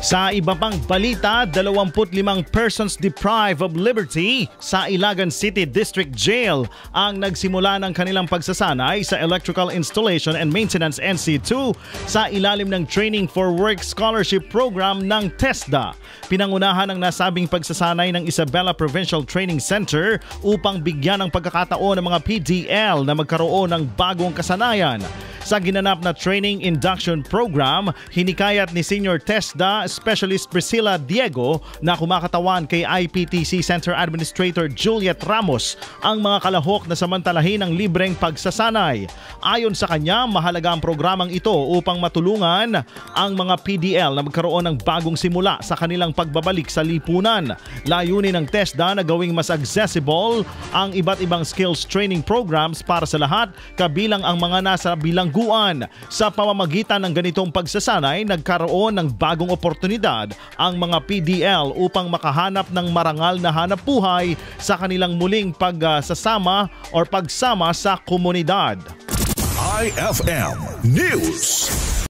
Sa iba pang balita, 25 persons deprived of liberty sa Ilagan City District Jail ang nagsimula ng kanilang pagsasanay sa Electrical Installation and Maintenance NC2 sa ilalim ng Training for Work Scholarship Program ng TESDA. Pinangunahan ang nasabing pagsasanay ng Isabela Provincial Training Center upang bigyan ng pagkakataon ng mga PDL na magkaroon ng bagong kasanayan. Sa ginanap na training induction program, hinikayat ni Senior TESDA Specialist Priscilla Diego na kumakatawan kay IPTC Center Administrator Juliet Ramos ang mga kalahok na samantalahin ng libreng pagsasanay. Ayon sa kanya, mahalaga ang programang ito upang matulungan ang mga PDL na magkaroon ng bagong simula sa kanilang pagbabalik sa lipunan. Layunin ng TESDA na gawing mas accessible ang iba't ibang skills training programs para sa lahat, kabilang ang mga nasa bilangguan. Sa pamamagitan ng ganitong pagsasanay, nagkaroon ng bagong oportunidad ang mga PDL upang makahanap ng marangal na hanapbuhay sa kanilang muling pagsasama o pagsama sa komunidad. IFM News.